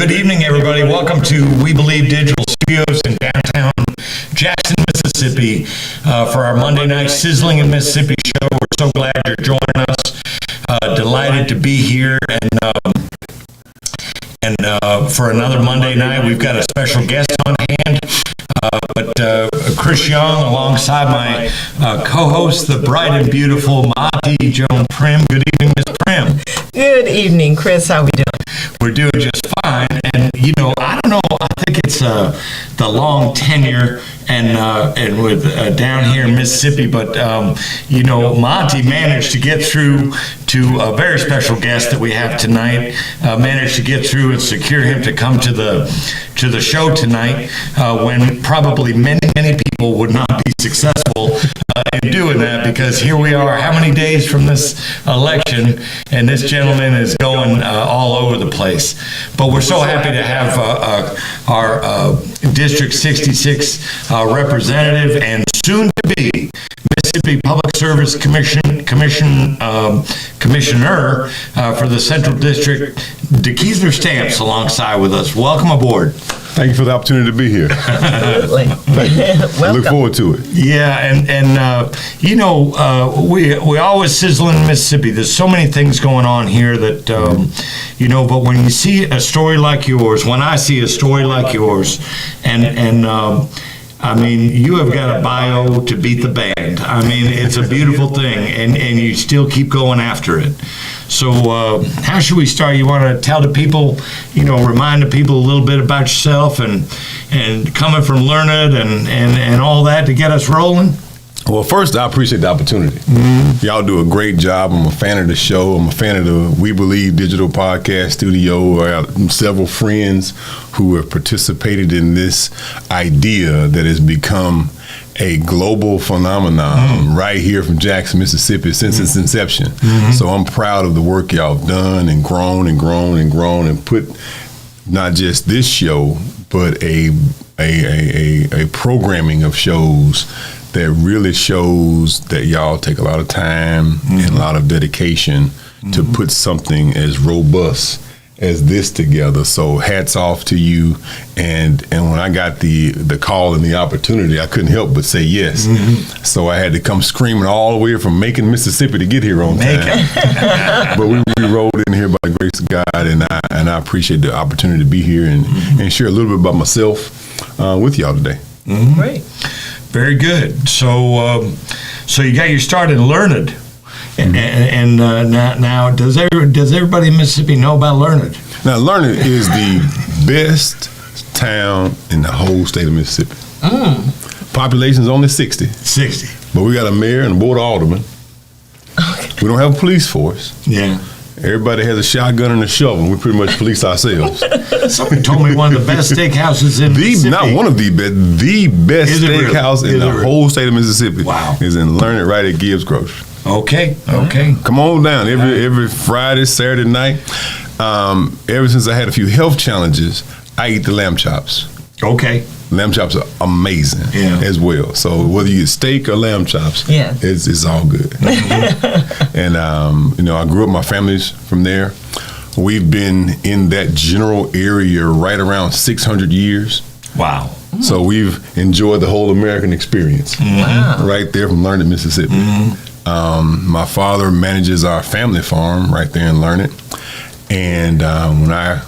Good evening, everybody. Welcome to We Believe Digital Studios in downtown Jackson, Mississippi, for our Monday night Sizzling in Mississippi show. We're so glad you're joining us. Delighted to be here, and for another Monday night, we've got a special guest on hand. Chris Young, alongside my co-host, the bright and beautiful Maati, Jone, Primm. Good evening, Miss Primm. Good evening, Chris. How we doing? We're doing just fine, and I don't know. I think it's the long tenure and with down here in Mississippi, but Maati managed to get through to a very special guest that we have tonight. Managed to get through and secure him to come to the show tonight, when probably many people would not be successful in doing that, because here we are, how many days from this election, and this gentleman is going all over the place. But we're so happy to have our District 66 representative and soon to be Mississippi Public Service Commissioner for the Central District, DeKeisler Stamps, alongside with us. Welcome aboard. Thank you for the opportunity to be here. Absolutely. I look forward to it. Yeah, we always sizzle in Mississippi. There's so many things going on here that, but when you see a story like yours, when I see a story like yours, you have got a bio to beat the band. It's a beautiful thing, and you still keep going after it. So how should we start? You want to tell the people, remind the people a little bit about yourself and coming from Learned and all that to get us rolling? Well, first, I appreciate the opportunity. Mm-hmm. Y'all do a great job. I'm a fan of the show. I'm a fan of the We Believe Digital Podcast Studio. I have several friends who have participated in this idea that has become a global phenomenon right here from Jackson, Mississippi, since its inception. Mm-hmm. So I'm proud of the work y'all have done and grown and grown and grown and put not just this show, but a programming of shows that really shows that y'all take a lot of time and a lot of dedication to put something as robust as this together. So hats off to you. And when I got the call and the opportunity, I couldn't help but say yes. Mm-hmm. So I had to come screaming all the way from Macon, Mississippi to get here on time. But we rolled in here by the grace of God, and I appreciate the opportunity to be here and share a little bit about myself with y'all today. Mm-hmm. Great. Very good. So you got your start in Learned. And now, does everybody in Mississippi know about Learned? Now, Learned is the best town in the whole state of Mississippi. Population is only 60. But we got a mayor and a board of aldermen. Okay. We don't have a police force. Yeah. Everybody has a shotgun and a shovel. We pretty much police ourselves. Somebody told me one of the best steakhouses in Mississippi. Not one of the best steakhouse in the whole state of Mississippi. Wow. Is in Learned right at Gibbs Grocery. Okay. Come on down every Friday, Saturday night. Ever since I had a few health challenges, I eat the lamb chops. Okay. Lamb chops are amazing as well. So whether you get steak or lamb chops, it's all good. And I grew up. My family's from there. We've been in that general area right around 600 years. Wow. So we've enjoyed the whole American experience. Wow. Right there from Learned, Mississippi. My father manages our family farm right there in Learned. And when I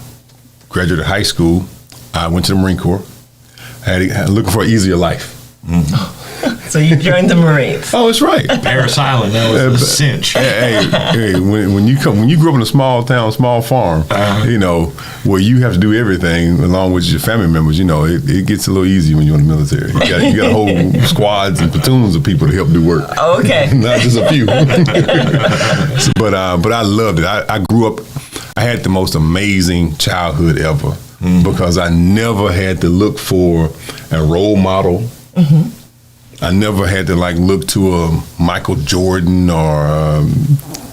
graduated high school, I went to the Marine Corps. Looking for an easier life. So you joined the Marines. Oh, that's right. Parris Island, that was a cinch. Hey, when you grew up in a small town, small farm, where you have to do everything along with your family members, it gets a little easier when you're in the military. You got whole squads and platoons of people to help do work. Oh, okay. Not just a few. But I loved it. I grew up, I had the most amazing childhood ever. Because I never had to look for a role model. Mm-hmm. I never had to look to a Michael Jordan or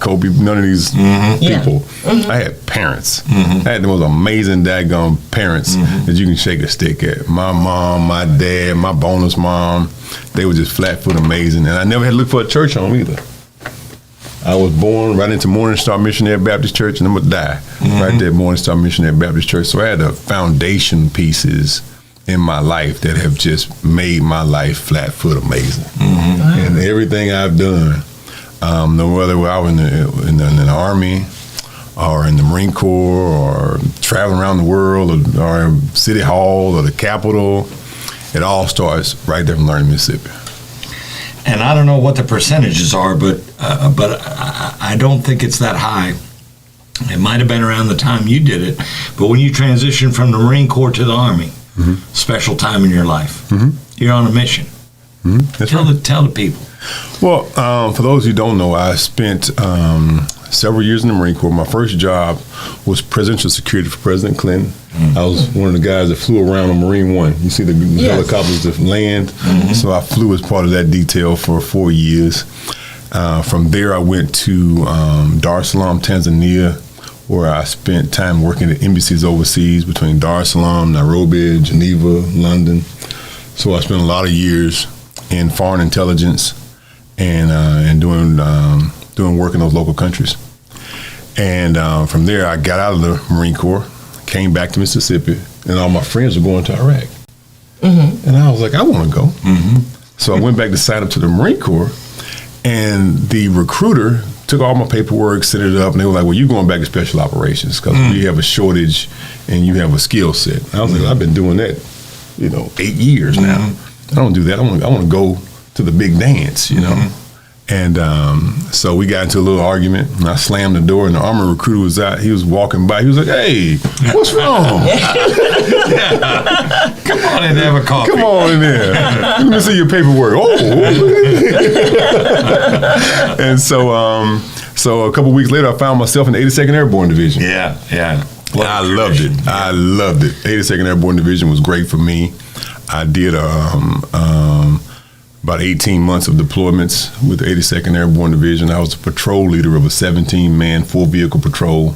Kobe, none of these people. Mm-hmm. I had parents. Mm-hmm. I had the most amazing daggone parents that you can shake a stick at. My mom, my dad, my bonus mom, they were just flat-foot amazing. And I never had to look for a church home either. I was born right into Morning Star Missionary Baptist Church, and I'm going to die. right there at Morning Star Missionary Baptist Church. So I had the foundation pieces in my life that have just made my life flat foot amazing. And everything I've done, no whether I was in the Army or in the Marine Corps or traveling around the world or City Hall or the Capitol, it all starts right there from Learning, Mississippi. And I don't know what the percentages are, but I don't think it's that high. It might have been around the time you did it, but when you transitioned from the Marine Corps to the Army, special time in your life. You're on a mission. Tell the people. Well, for those who don't know, I spent several years in the Marine Corps. My first job was presidential security for President Clinton. I was one of the guys that flew around on Marine One. You see the helicopters that land. So I flew as part of that detail for 4 years. From there, I went to Dar es Salaam, Tanzania, where I spent time working at embassies overseas between Dar es Salaam, Nairobi, Geneva, London. So I spent a lot of years in foreign intelligence and doing work in those local countries. And from there, I got out of the Marine Corps, came back to Mississippi, and all my friends were going to Iraq. And I was like, I want to go. So I went back to sign up to the Marine Corps, and the recruiter took all my paperwork, set it up, and they were like, well, you're going back to special operations because we have a shortage and you have a skill set. I was like, I've been doing that, 8 years now. I don't do that. I want to go to the big dance, And so we got into a little argument, and I slammed the door, and the Army recruiter was out. He was walking by. He was like, hey, what's wrong? Come on in and have a coffee. Come on in there. Let me see your paperwork. Oh. And so a couple weeks later, I found myself in the 82nd Airborne Division. Yeah. I loved it. I loved it. 82nd Airborne Division was great for me. I did about 18 months of deployments with the 82nd Airborne Division. I was a patrol leader of a 17-man full-vehicle patrol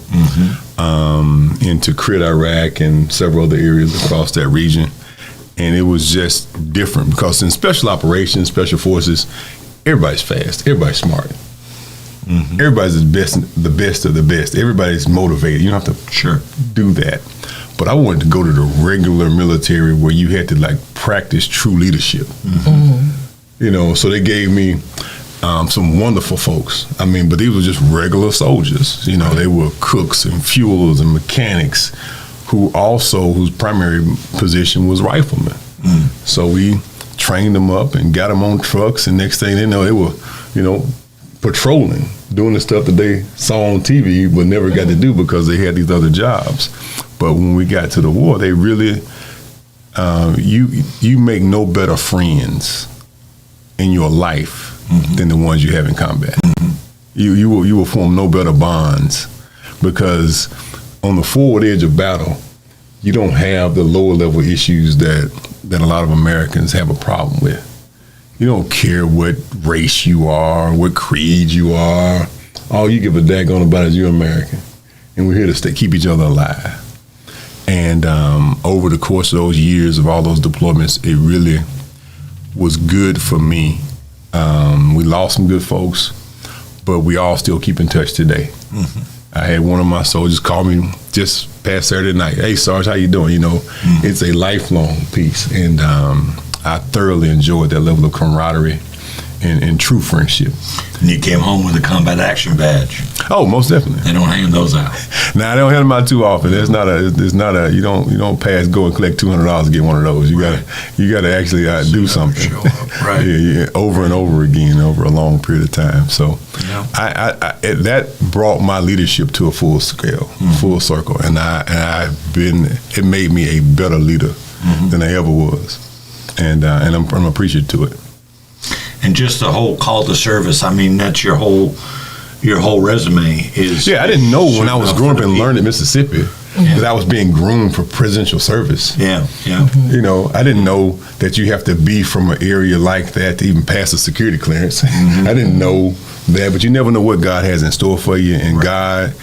into Tikrit, Iraq, and several other areas across that region. And it was just different because in special operations, special forces, everybody's fast, everybody's smart. Everybody's the best of the best. Everybody's motivated. You don't have to do that. But I wanted to go to the regular military where you had to practice true leadership. So they gave me some wonderful folks. But these were just regular soldiers. They were cooks and fuelers and mechanics whose primary position was riflemen. So we trained them up and got them on trucks, and next thing they know, they were, patrolling, doing the stuff that they saw on TV but never got to do because they had these other jobs. But when we got to the war, they really, you make no better friends in your life than the ones you have in combat. You will form no better bonds because on the forward edge of battle, you don't have the lower level issues that a lot of Americans have a problem with. You don't care what race you are, what creed you are. All you give a daggone about is you're American. And we're here to keep each other alive. And over the course of those years of all those deployments, it really was good for me. We lost some good folks, but we all still keep in touch today. I had one of my soldiers call me just past Saturday night. Hey, Sarge, how you doing? It's a lifelong piece. And I thoroughly enjoyed that level of camaraderie and true friendship. And you came home with a combat action badge. Oh, most definitely. They don't hand those out. Nah, they don't hand them out too often. It's not a. You don't pass go and collect $200 to get one of those. You gotta actually do something. Show up. Right. yeah, over and over again over a long period of time. So, that brought my leadership to a full scale, full circle, and it made me a better leader than I ever was, and I'm appreciative to it. And just the whole call to service, that's your whole resume is. Yeah, I didn't know when I was growing up and learning in Mississippi that I was being groomed for presidential service. Yeah. I didn't know that you have to be from an area like that to even pass a security clearance. I didn't know that, but you never know what God has in store for you. And God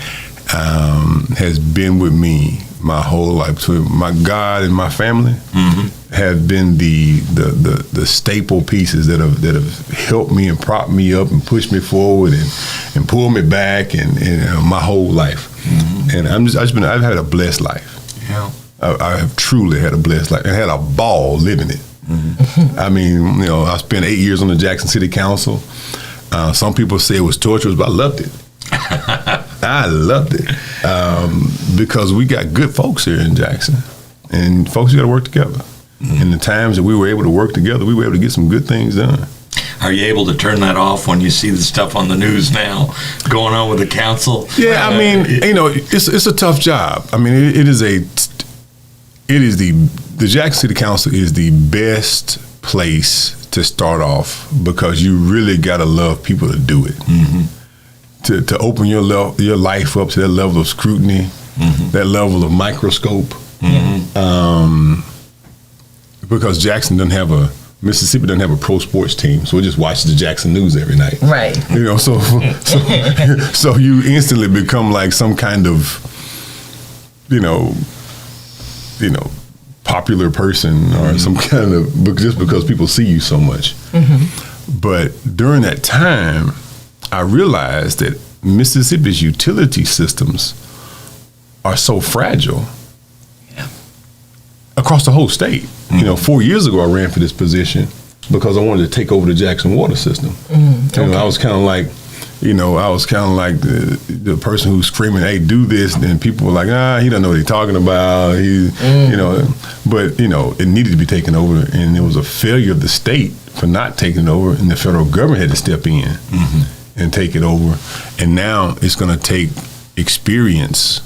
has been with me my whole life. So my God and my family have been the staple pieces that have helped me and propped me up and pushed me forward and pulled me back and my whole life. And I've had a blessed life. Yeah. I have truly had a blessed life and had a ball living it. I mean, I spent 8 years on the Jackson City Council. Some people say it was torturous, but I loved it. I loved it because we got good folks here in Jackson, and folks got to work together. And the times that we were able to work together, we were able to get some good things done. Are you able to turn that off when you see the stuff on the news now going on with the council? Yeah, I mean, it's a tough job. I mean, the Jackson City Council is the best place to start off because you really got to love people to do it. To open your life up to that level of scrutiny, that level of microscope. Because Mississippi doesn't have a pro sports team, so we just watch the Jackson news every night. Right. So you instantly become like some kind of, popular person or some kind of, just because people see you so much. But during that time, I realized that Mississippi's utility systems are so fragile across the whole state. 4 years ago, I ran for this position because I wanted to take over the Jackson water system. I was kind of like, the person who's screaming, "Hey, do this!" And people were like, he doesn't know what he's talking about. But it needed to be taken over, and it was a failure of the state for not taking it over, and the federal government had to step in and take it over. And now it's going to take experience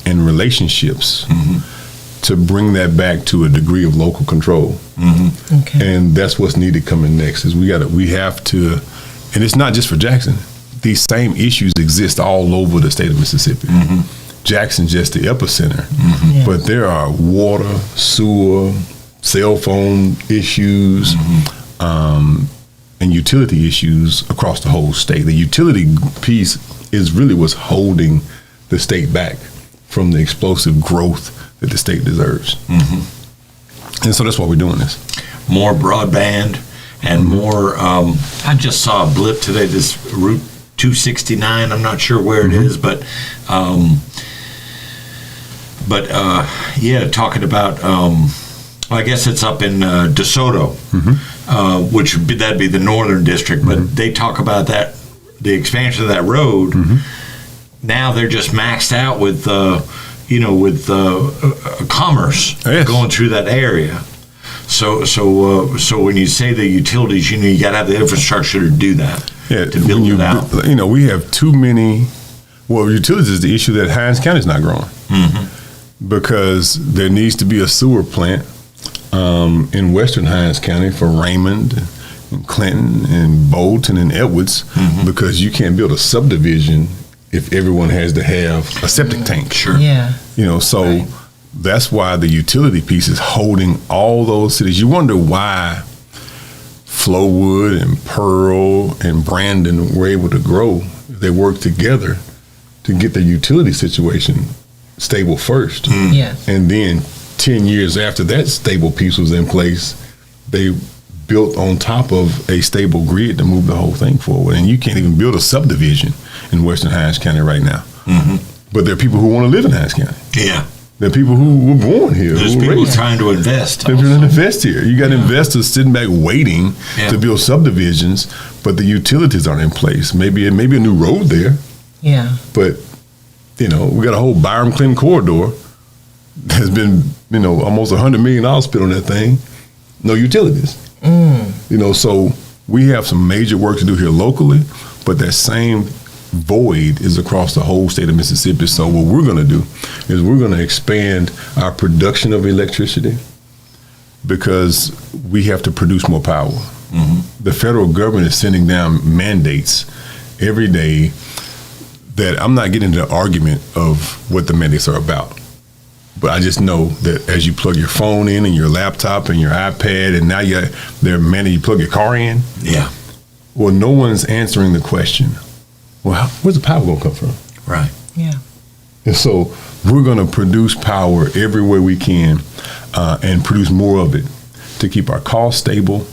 and relationships to bring that back to a degree of local control. And that's what's needed coming next. Is we have to, and it's not just for Jackson. These same issues exist all over the state of Mississippi. Jackson's just the epicenter, but there are water, sewer, cell phone issues, and utility issues across the whole state. The utility piece is really what's holding the state back from the explosive growth that the state deserves. And so that's why we're doing this. More broadband and more, I just saw a blip today, this Route 269, I'm not sure where it is, but talking about, I guess it's up in DeSoto, which that'd be the northern district, but they talk about that, the expansion of that road. Now they're just maxed out with, commerce going through that area. So when you say the utilities, you got to have the infrastructure to do that. To build it out. We have too many. Well, utilities is the issue that Hinds County is not growing because there needs to be a sewer plant in western Hinds County for Raymond and Clinton and Bolton and Edwards because you can't build a subdivision if everyone has to have a septic tank. Sure. Yeah. That's why the utility piece is holding all those cities. You wonder why Flowood and Pearl and Brandon were able to grow. They worked together to get the utility situation stable first. Yes. And then 10 years after that stable piece was in place, they built on top of a stable grid to move the whole thing forward. And you can't even build a subdivision in western Hinds County right now. But there are people who want to live in Hinds County. Yeah. There are people who were born here. There's people trying to invest. They're trying to invest here. You got investors sitting back waiting to build subdivisions, but the utilities aren't in place. Maybe a new road there. Yeah. But, we got a whole Byram Clinton corridor. There's been, almost $100 million spent on that thing. No utilities. So we have some major work to do here locally, but that same void is across the whole state of Mississippi. So what we're going to do is we're going to expand our production of electricity because we have to produce more power. The federal government is sending down mandates every day that I'm not getting into the argument of what the mandates are about. But I just know that as you plug your phone in and your laptop and your iPad, and now they're mandating you plug your car in. Yeah. Well, no one's answering the question. Well, where's the power going to come from? Right. Yeah. And so we're going to produce power everywhere we can and produce more of it to keep our costs stable.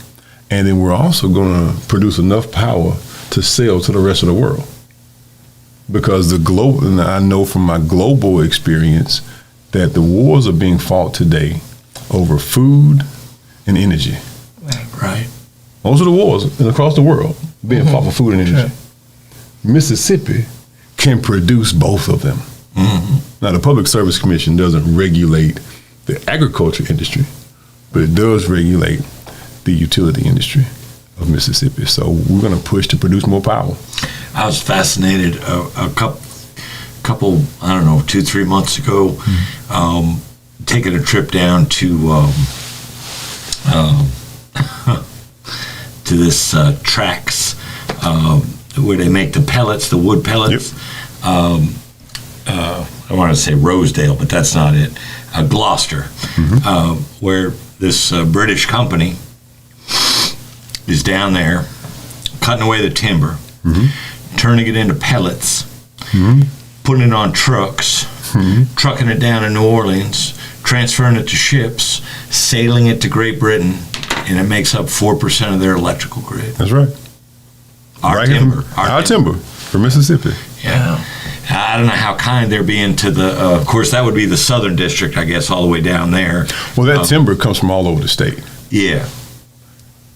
And then we're also going to produce enough power to sell to the rest of the world. because and I know from my global experience that the wars are being fought today over food and energy. Right. Most of the wars across the world being fought for food and energy. Sure. Mississippi can produce both of them. Now, the Public Service Commission doesn't regulate the agriculture industry, but it does regulate the utility industry of Mississippi. So we're going to push to produce more power. I was fascinated a couple, I don't know, 2-3 months ago, taking a trip down to to this tracks where they make the pellets, the wood pellets. Yep. I want to say Rosedale, but that's not it. Gloucester, where this British company is down there cutting away the timber, turning it into pellets, putting it on trucks, trucking it down to New Orleans, transferring it to ships, sailing it to Great Britain, and it makes up 4% of their electrical grid. That's right. Our timber. Our timber from Mississippi. Yeah. I don't know how kind they're being to the, of course, that would be the Southern District, I guess, all the way down there. Well, that timber comes from all over the state. Yeah.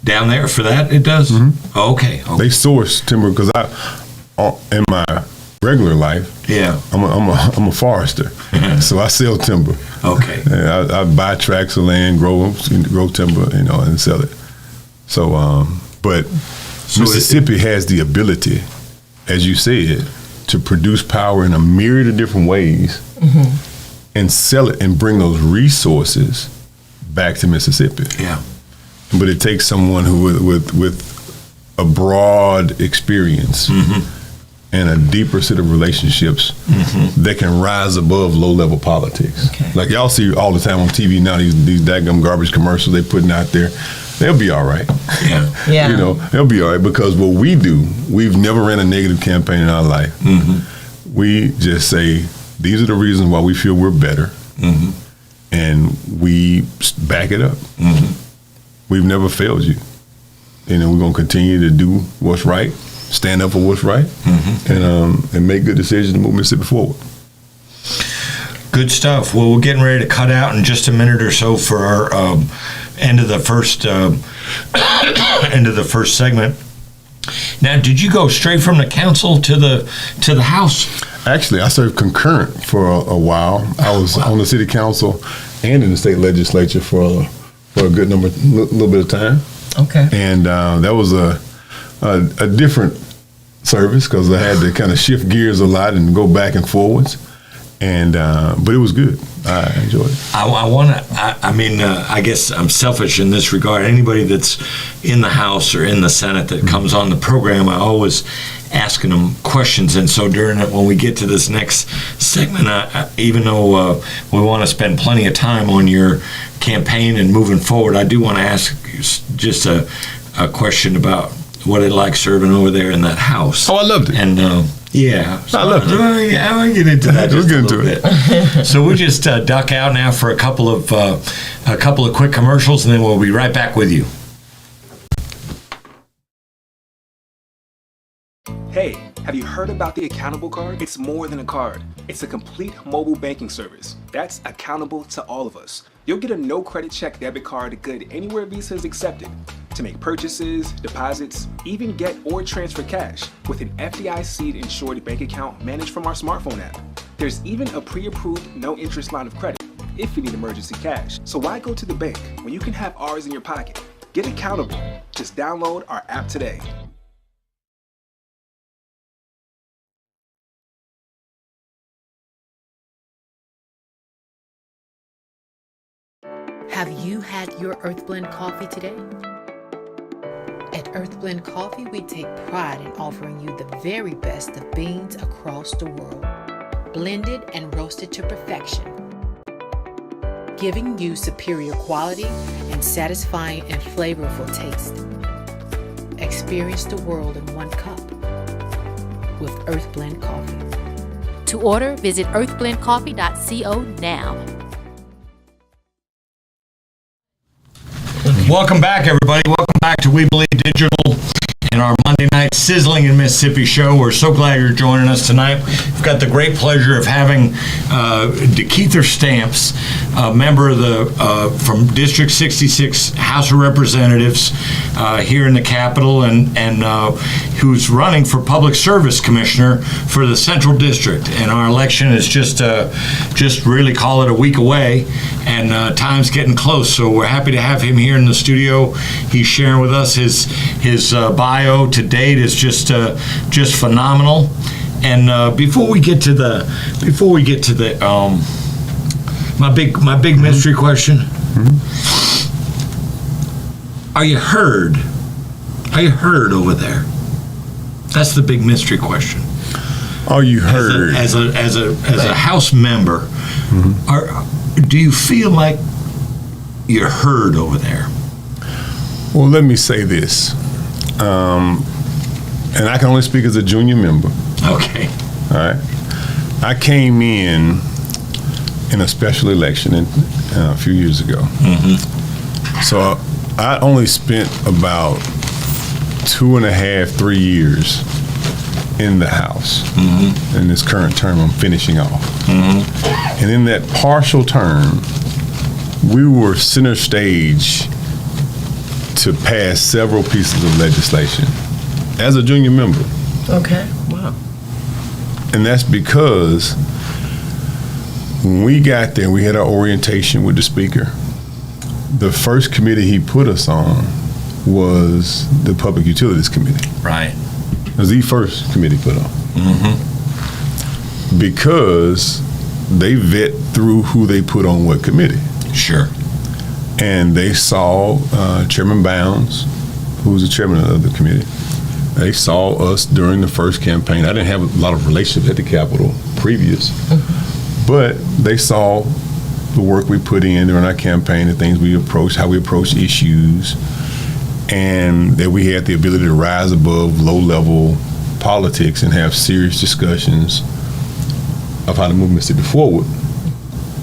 Down there for that, it does? Okay. They source timber because in my regular life, I'm a forester, so I sell timber. Okay. I buy tracts of land, grow timber, and sell it. So, but Mississippi has the ability, as you said, to produce power in a myriad of different ways and sell it and bring those resources back to Mississippi. Yeah. But it takes someone who with a broad experience and a deeper set of relationships that can rise above low-level politics. Okay. Like y'all see all the time on TV now, these daggum garbage commercials they putting out there. They'll be all right. Yeah. They'll be all right because what we do, we've never ran a negative campaign in our life. We just say, these are the reasons why we feel we're better. And we back it up. We've never failed you. And we're going to continue to do what's right, stand up for what's right, and make good decisions to move Mississippi forward. Good stuff. Well, we're getting ready to cut out in just a minute or so for our end of the first segment. Now, did you go straight from the council to the House? Actually, I served concurrent for a while. I was on the city council and in the state legislature for a good little bit of time. Okay. And that was a different service because I had to kind of shift gears a lot and go back and forwards. And but it was good. I enjoyed it. I guess I'm selfish in this regard. Anybody that's in the House or in the Senate that comes on the program, I always asking them questions. And so during it, when we get to this next segment, even though we want to spend plenty of time on your campaign and moving forward, I do want to ask just a question about what it like serving over there in that House. Oh, I loved it. And yeah, so I loved it. Yeah, I'll get into that just a little bit. It. So we'll just duck out now for a couple of quick commercials, and then we'll be right back with you. Hey, have you heard about the Accountable Card? It's more than a card. It's a complete mobile banking service that's accountable to all of us. You'll get a no credit check debit card good anywhere Visa is accepted to make purchases, deposits, even get or transfer cash with an FDIC insured bank account managed from our smartphone app. There's even a pre-approved no interest line of credit if you need emergency cash. So why go to the bank when you can have ours in your pocket? Get accountable. Just download our app today. Have you had your Earth Blend coffee today? At Earth Blend Coffee, we take pride in offering you the very best of beans across the world, blended and roasted to perfection, giving you superior quality and satisfying and flavorful taste. Experience the world in one cup with Earth Blend Coffee. To order, visit earthblendcoffee.co now. Welcome back, everybody. Welcome back to We Believe Digital and our Monday night Sizzling in Mississippi show. We're so glad you're joining us tonight. We've got the great pleasure of having DeKeither Stamps, a member of the from District 66 House of Representatives here in the Capitol, and who's running for Public Service Commissioner for the Central District. And our election is just really call it a week away, and time's getting close. So we're happy to have him here in the studio. He's sharing with us his bio to date is just phenomenal. And before we get to the my big mystery question, are you heard? Are you heard over there? That's the big mystery question. Are you heard? As a House member, do you feel like you're heard over there? Well, let me say this, and I can only speak as a junior member. Okay. All right. I came in a special election a few years ago. So I only spent about 2.5, 3 years in the House. In this current term, I'm finishing off. And in that partial term, we were center stage to pass several pieces of legislation as a junior member. Okay. Wow. And that's because when we got there, we had our orientation with the Speaker. The first committee he put us on was the Public Utilities Committee. Right. It was the first committee put on. Because they vet through who they put on what committee. Sure. And they saw Chairman Bounds, who was the chairman of the committee. They saw us during the first campaign. I didn't have a lot of relationships at the Capitol previous, but they saw the work we put in during our campaign, the things we approached, how we approached issues, and that we had the ability to rise above low-level politics and have serious discussions of how to move Mississippi forward.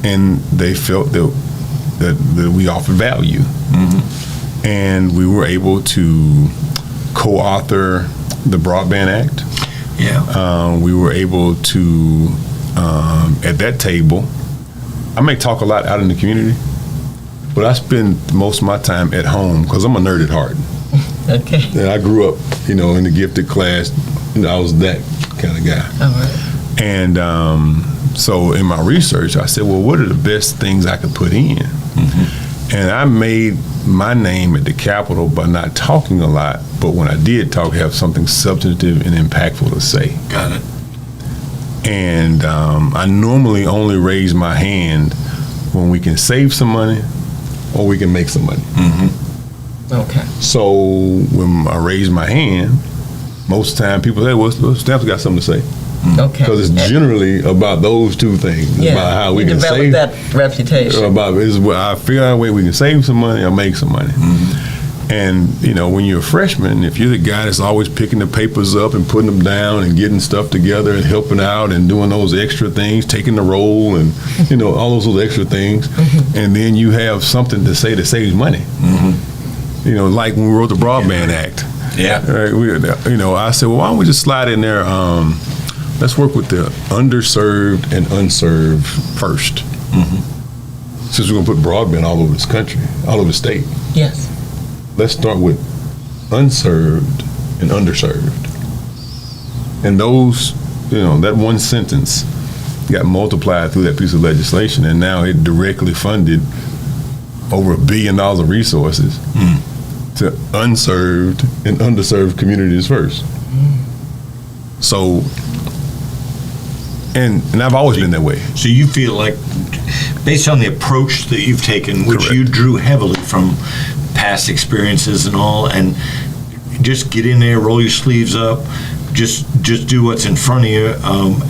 And they felt that we offered value. And we were able to co-author the Broadband Act. Yeah. We were able to, at that table, I may talk a lot out in the community, but I spend most of my time at home because I'm a nerd at heart. Okay. And I grew up, in the gifted class. I was that kind of guy. All right. And so in my research, I said, well, what are the best things I could put in? And I made my name at the Capitol by not talking a lot, but when I did talk, have something substantive and impactful to say. Got it. And I normally only raise my hand when we can save some money or we can make some money. Okay. So when I raise my hand, most of the time people say, well, Stamps got something to say. Okay. Because it's generally about those two things. It's about how we can develop save that reputation. I figure out a way we can save some money or make some money. And when you're a freshman, if you're the guy that's always picking the papers up and putting them down and getting stuff together and helping out and doing those extra things, taking the roll and all those extra things, and then you have something to say that saves money. Like when we wrote the Broadband Act. Yeah. Right, I said, well, why don't we just slide in there? Let's work with the underserved and unserved first. Since we're going to put broadband all over this country, all over the state. Yes. Let's start with unserved and underserved. And those, that one sentence got multiplied through that piece of legislation, and now it directly funded over $1 billion of resources to unserved and underserved communities first. So, and I've always been that way. So you feel like, based on the approach that you've taken, which Correct. you drew heavily from past experiences and all, and just get in there, roll your sleeves up, just do what's in front of you,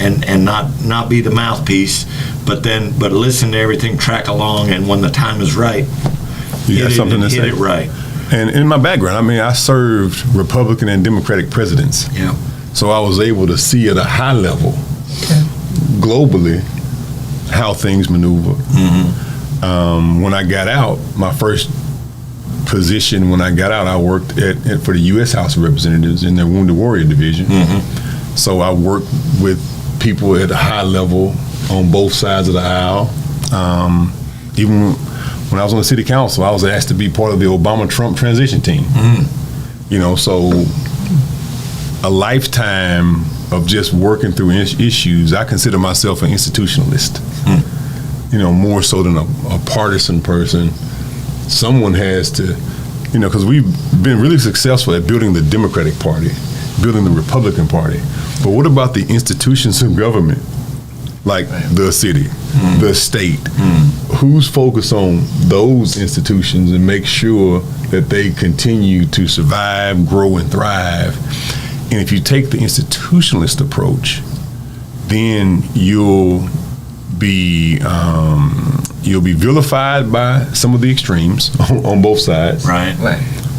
and not be the mouthpiece, but listen to everything, track along, and when the time is right, You got something to hit say. it right. And in my background, I served Republican and Democratic presidents. Yeah. So I was able to see at a high level, globally, how things maneuver. When I got out, my first position when I got out. I worked for the U.S. House of Representatives in their Wounded Warrior Division. So I worked with people at a high level on both sides of the aisle. Even when I was on the city council, I was asked to be part of the Obama-Trump transition team. You know, so a lifetime of just working through issues. I consider myself an institutionalist. You know, more so than a partisan person. Someone has to, you know, because we've been really successful at building the Democratic Party, building the Republican Party. But what about the institutions of government, like the city, the state? Who's focused on those institutions and make sure that they continue to survive, grow, and thrive? And if you take the institutionalist approach, then you'll be vilified by some of the extremes on both sides. Right.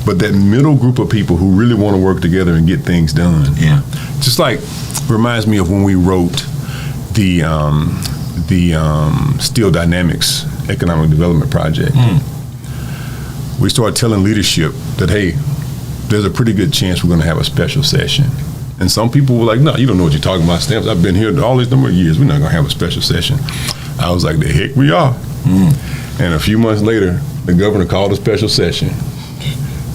But that middle group of people who really want to work together and get things done. Yeah. Just like reminds me of when we wrote the Steel Dynamics Economic Development Project. We started telling leadership that, hey, there's a pretty good chance we're going to have a special session. And some people were like, no, you don't know what you're talking about, Stamps. I've been here all this number of years. We're not going to have a special session. I was like, the heck we are. And a few months later, the governor called a special session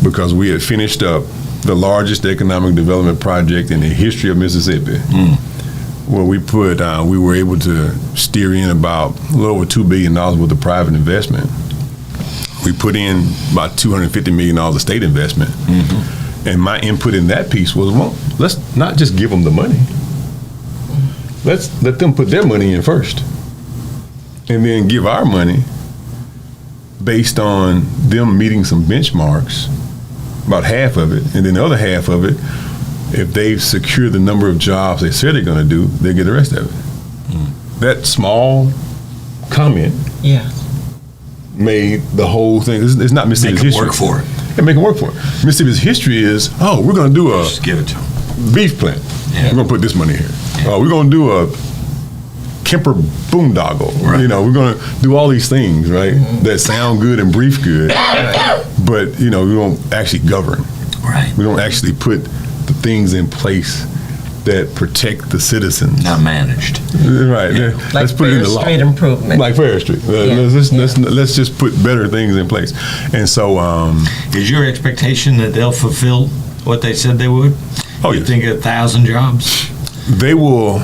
because we had finished up the largest economic development project in the history of Mississippi. Where we were able to steer in about a little over $2 billion worth of private investment. We put in about $250 million of state investment. And my input in that piece was, well, let's not just give them the money. Let's let them put their money in first. And then give our money based on them meeting some benchmarks, about half of it. And then the other half of it, if they've secured the number of jobs they said they're going to do, they get the rest of it. That small comment made the whole thing. It's not Mississippi's history. Make them work for it. Yeah, make them work for it. Mississippi's history is, we're going to do a Just give it to them. beef plant. Yeah. We're going to put this money here. We're going to do a Kemper boondoggle. Right. You know, we're going to do all these things, right, that sound good and brief good, but, you know, we don't actually govern. Right. We don't actually put the things in place that protect the citizens. Not managed. Right. Yeah. Let's put it in the law. Street improvement. Like Fair Street. Let's just put better things in place. And so, Is your expectation that they'll fulfill what they said they would? Oh, You yes. think 1,000 jobs? they will.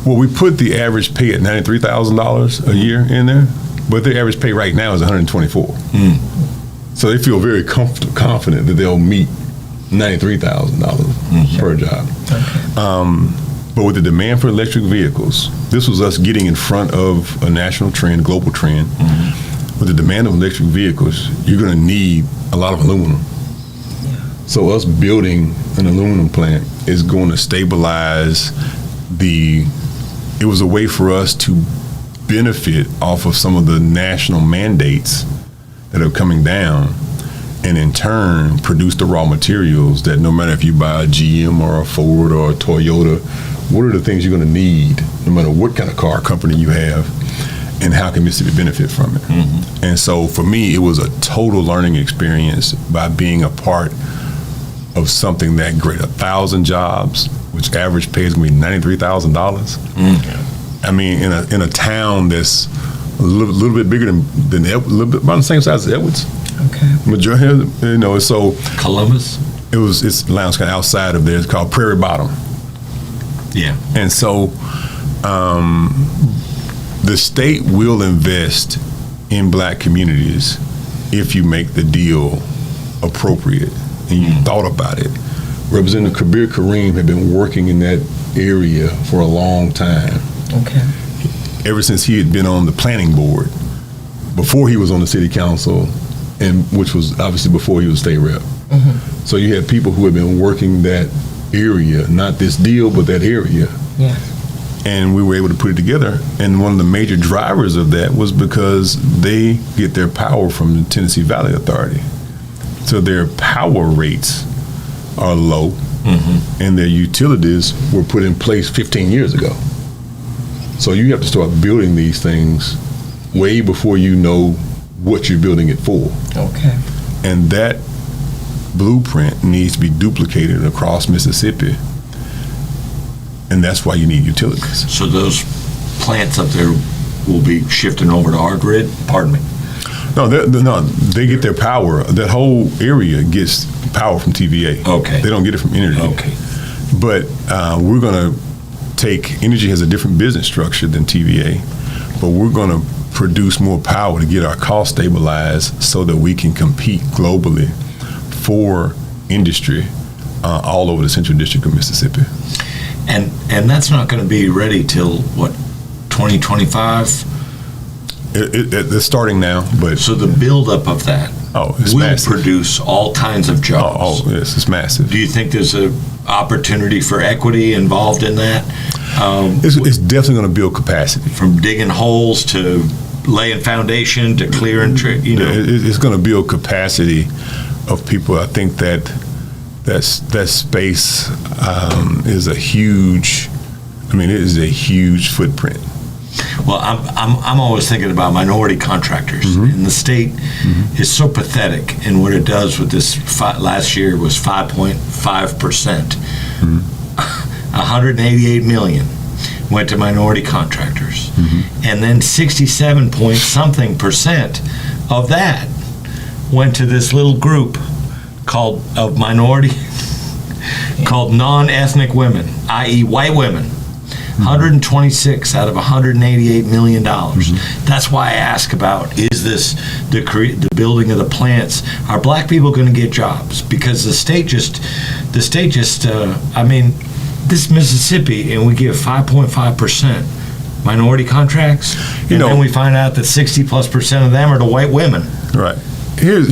Well, we put the average pay at $93,000 a year in there, but their average pay right now is $124. So they feel very confident that they'll meet $93,000 per job. But with the demand for electric vehicles, this was us getting in front of a national trend, global trend. With the demand of electric vehicles, you're going to need a lot of aluminum. So us building an aluminum plant is going to stabilize it was a way for us to benefit off of some of the national mandates that are coming down, and in turn produce the raw materials that no matter if you buy a GM or a Ford or a Toyota, what are the things you're going to need no matter what kind of car company you have, and how can Mississippi benefit from it? And so for me, it was a total learning experience by being a part of something that great. 1,000 jobs, which average pay is going to be $93,000. I mean, in a town that's a little bit bigger than a little bit about the same size as Edwards. Okay. Majority, you know, so Columbus? it's Lowndes County outside of there. It's called Prairie Bottom. Yeah. And so the state will invest in black communities if you make the deal appropriate and you thought about it. Representative Kabir Kareem had been working in that area for a long time. Okay. Ever since he had been on the planning board, before he was on the city council, and which was obviously before he was state rep. So you had people who had been working that area, not this deal, but that area. Yeah. And we were able to put it together. And one of the major drivers of that was because they get their power from the Tennessee Valley Authority. So their power rates are low, and their utilities were put in place 15 years ago. So you have to start building these things way before you know what you're building it for. Okay. And that blueprint needs to be duplicated across Mississippi. And that's why you need utilities. So those plants up there will be shifting over to our grid? Pardon me. No, they get their power. That whole area gets power from TVA. Okay. They don't get it from energy. Okay. But we're going to take, energy has a different business structure than TVA, but we're going to produce more power to get our cost stabilized so that we can compete globally for industry all over the Central District of Mississippi. And that's not going to be ready till, what, 2025? It's starting now, but... So the buildup of that it's will massive. Produce all kinds of jobs. Oh, yes, it's massive. Do you think there's an opportunity for equity involved in that? It's definitely going to build capacity. From digging holes to laying foundation to clearing, It's going to build capacity of people. I think that space is a huge, it is a huge footprint. Well, I'm always thinking about minority contractors, and the state is so pathetic in what it does with this. Last year was 5.5%. 188 million went to minority contractors, and then 67 point something percent of that went to this little group called non-ethnic women, i.e. white women. 126 out of $188 million. That's why I ask about, is this the building of the plants? Are black people going to get jobs? Because the state just, this Mississippi, and we give 5.5% minority contracts, and then we find out that 60+% of them are to white women. Right. Here's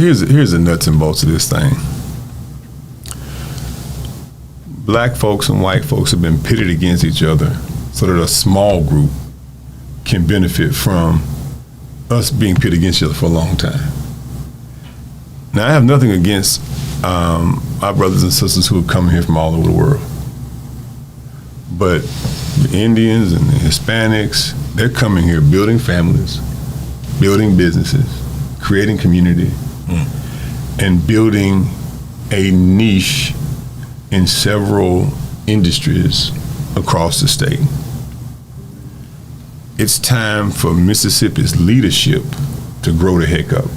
the nuts and bolts of this thing. Black folks and white folks have been pitted against each other so that a small group can benefit from us being pitted against each other for a long time. Now, I have nothing against our brothers and sisters who have come here from all over the world. But the Indians and the Hispanics, they're coming here building families, building businesses, creating community, and building a niche in several industries across the state. It's time for Mississippi's leadership to grow the heck up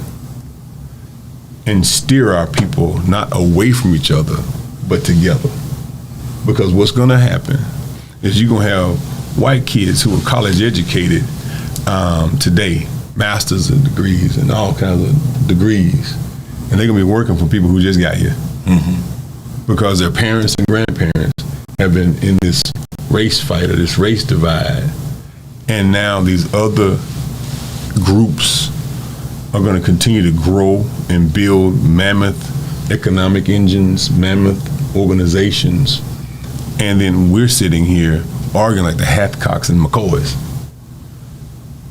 and steer our people not away from each other, but together. Because what's going to happen is you're going to have white kids who are college educated today, master's and degrees and all kinds of degrees, and they're going to be working for people who just got here. Because their parents and grandparents have been in this race fight or this race divide, and now these other groups are going to continue to grow and build mammoth economic engines, mammoth organizations, and then we're sitting here arguing like the Hathcocks and McCoys.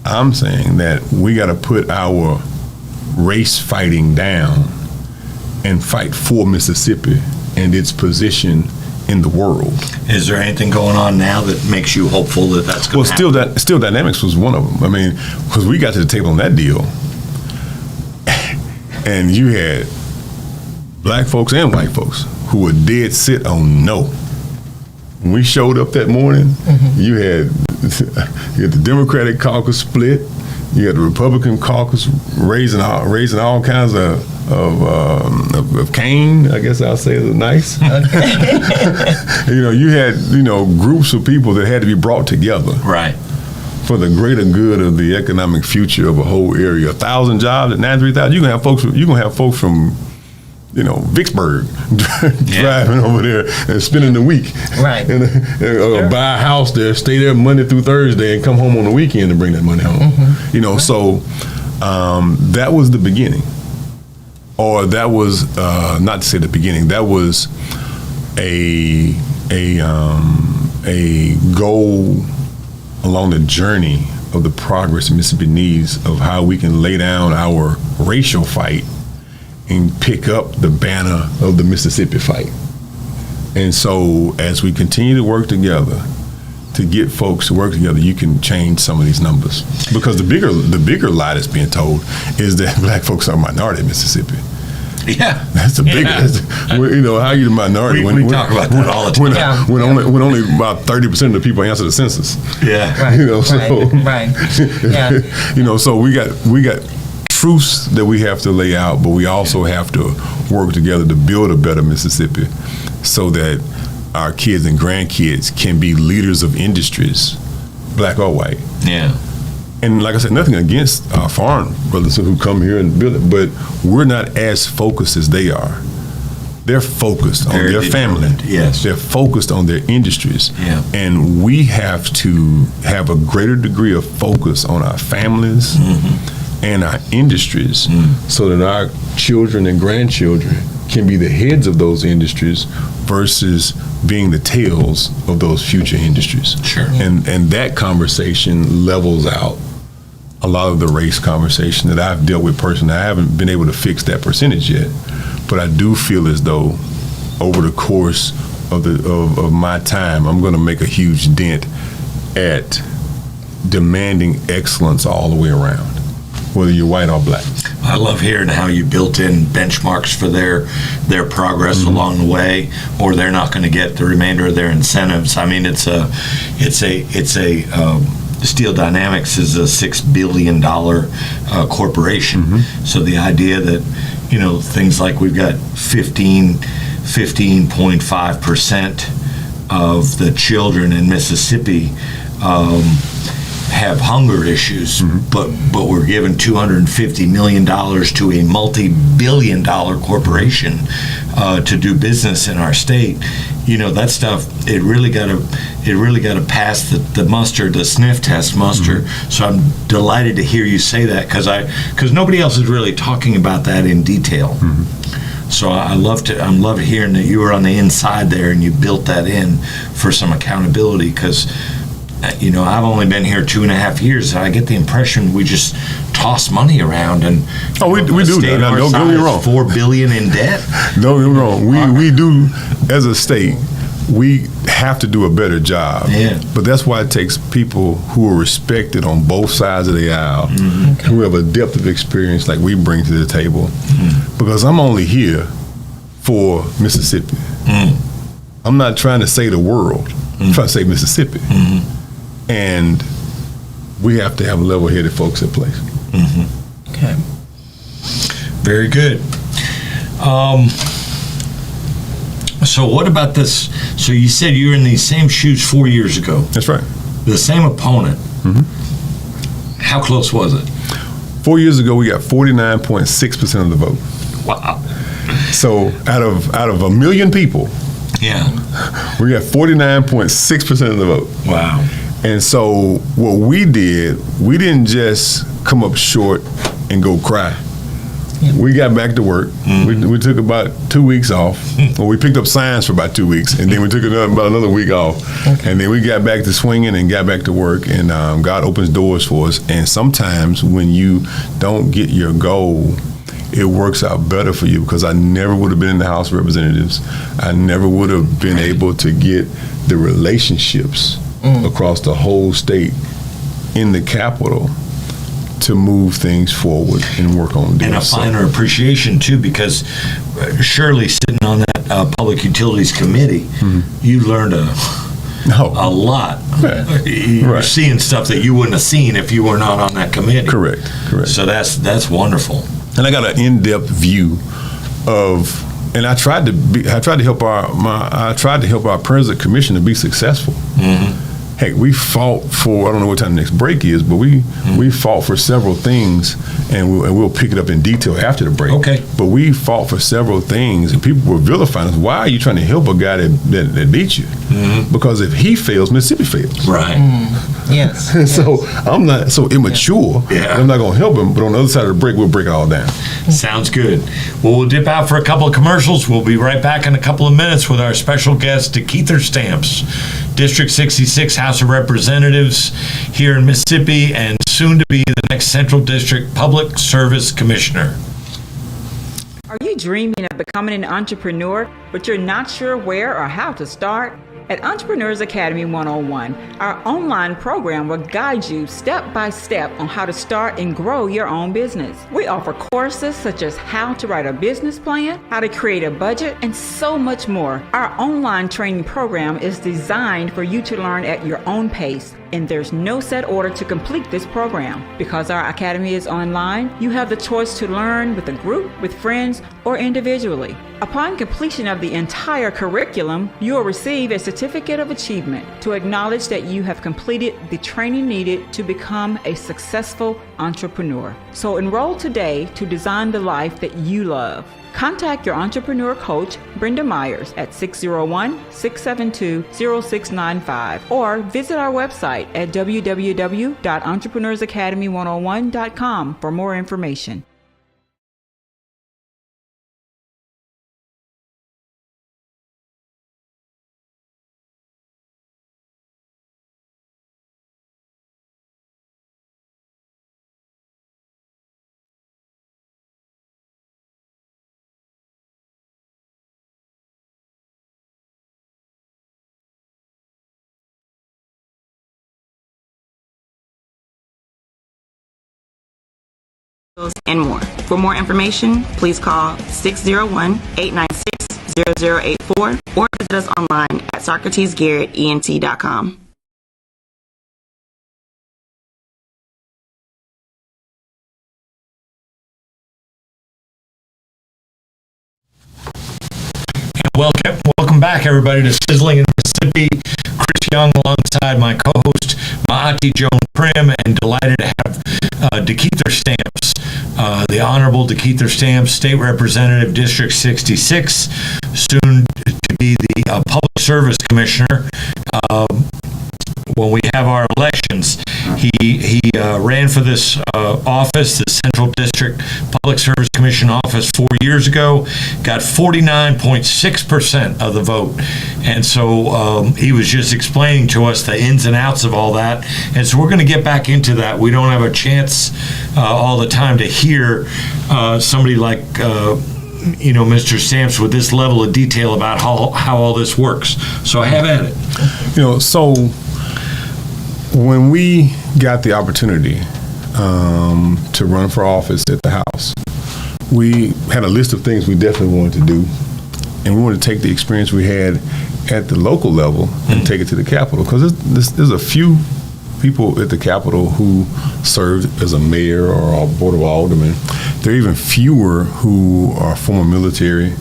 I'm saying that we got to put our race fighting down and fight for Mississippi and its position in the world. Is there anything going on now that makes you hopeful that that's going to happen? Well, Steel Dynamics was one of them. Because we got to the table on that deal, and you had black folks and white folks who were dead set on no. When we showed up that morning, you had the Democratic caucus split, you had the Republican caucus raising all kinds of cane, I guess I'll say is nice. You had groups of people that had to be brought together, right, for the greater good of the economic future of a whole area. 1,000 jobs at 93,000. You gonna have folks from Vicksburg driving over there and spending the week, right, and buy a house there, stay there Monday through Thursday, and come home on the weekend and bring that money home. So that was the beginning. Or that was not to say the beginning. That was a goal along the journey of the progress Mississippi needs of how we can lay down our racial fight and pick up the banner of the Mississippi fight. And so as we continue to work together to get folks to work together, you can change some of these numbers. Because the bigger lie that's being told is that black folks are a minority in Mississippi. Yeah. That's the biggest. You know, how are you the minority? We talk about that all the time. When only about 30% of the people answer the census. Yeah. Right. You know, so Right. Yeah. you know, so we got truths that we have to lay out, but we also have to work together to build a better Mississippi, so that our kids and grandkids can be leaders of industries, black or white. Yeah. And like I said, nothing against our foreign brothers who come here and build it, but we're not as focused as they are. They're focused on Very their family. determined, yes. They're focused on their industries. Yeah. And we have to have a greater degree of focus on our families and our industries, so that our children and grandchildren can be the heads of those industries versus being the tails of those future industries. Sure. And that conversation levels out a lot of the race conversation that I've dealt with personally. I haven't been able to fix that percentage yet, but I do feel as though over the course of my time, I'm going to make a huge dent at demanding excellence all the way around, whether you're white or black. I love hearing how you built in benchmarks for their progress along the way, or they're not going to get the remainder of their incentives. I mean, it's a Steel Dynamics is a $6 billion corporation. So the idea that, you know, things like we've got 15.5% of the children in Mississippi have hunger issues, but we're giving $250 million to a multi-billion-dollar corporation to do business in our state. You know, that stuff, it really got to pass the muster, the sniff test muster. So I'm delighted to hear you say that, because nobody else is really talking about that in detail. So I'm loving hearing that you were on the inside there and you built that in for some accountability, because you know, I've only been here 2.5 years. And I get the impression we just toss money around, and we do that. Now, don't get me wrong. $4 billion in debt. Don't get me wrong. We do, as a state, we have to do a better job. Yeah. But that's why it takes people who are respected on both sides of the aisle, who have a depth of experience like we bring to the table. Because I'm only here for Mississippi. I'm not trying to say the world. I'm trying to say Mississippi. And we have to have level-headed folks in place. Okay. Very good. So what about this? So you said you were in these same shoes 4 years ago. That's right. The same opponent. How close was it? 4 years ago, we got 49.6% of the vote. Wow. So out of a million people, Yeah. we got 49.6% of the vote. Wow. And so what we did, we didn't just come up short and go cry. We got back to work. We took about 2 weeks off. Well, we picked up science for about 2 weeks, and then we took about another week off. And then we got back to swinging and got back to work, and God opens doors for us. And sometimes when you don't get your goal, it works out better for you, because I never would have been in the House of Representatives. I never would have been able to get the relationships across the whole state in the Capitol to move things forward and work on doing And a finer appreciation too, because surely sitting on that Public Utilities Committee, you learned a lot. Right. You're seeing stuff that you wouldn't have seen if you were not on that committee. Correct. So that's wonderful. And I got an in-depth view of, and I tried to help our president commission to be successful. Heck, we fought for, I don't know what time the next break is, but we fought for several things, and we'll pick it up in detail after the break. Okay. But we fought for several things, and people were vilifying us. Why are you trying to help a guy that beat you? Because if he fails, Mississippi fails. Right. Yes. So I'm not so immature. Yeah. I'm not going to help him, but on the other side of the break, we'll break it all down. Sounds good. Well, we'll dip out for a couple of commercials. We'll be right back in a couple of minutes with our special guest, Keither Stamps, District 66 House of Representatives here in Mississippi, and soon to be the next Central District Public Service Commissioner. Are you dreaming of becoming an entrepreneur, but you're not sure where or how to start? At Entrepreneurs Academy 101, our online program will guide you step by step on how to start and grow your own business. We offer courses such as how to write a business plan, how to create a budget, and so much more. Our online training program is designed for you to learn at your own pace, and there's no set order to complete this program. Because our academy is online, you have the choice to learn with a group, with friends, or individually. Upon completion of the entire curriculum, you will receive a certificate of achievement to acknowledge that you have completed the training needed to become a successful entrepreneur. So enroll today to design the life that you love. Contact your entrepreneur coach, Brenda Myers, at 601-672-0695 or visit our website at www.entrepreneursacademy101.com for more information. And more. For more information, please call 601-896-0084 or visit us online at SocratesGarrettENT.com. Welcome back, everybody, to Sizzling in Mississippi. Chris Young alongside my co-host, Maati, Jone, Primm, and delighted to have DeKeither Stamps, the Honorable DeKeither Stamps, State Representative, District 66, soon to be the Public Service Commissioner. When we have our elections, he ran for this office, the Central District Public Service Commission office 4 years ago, got 49.6% of the vote. And so he was just explaining to us the ins and outs of all that. And so we're going to get back into that. We don't have a chance all the time to hear somebody like Mr. Stamps with this level of detail about how all this works. So have at it. So when we got the opportunity to run for office at the House, we had a list of things we definitely wanted to do, and we wanted to take the experience we had at the local level and take it to the Capitol, because there's a few people at the Capitol who served as a mayor or a board of aldermen. There are even fewer who are former military,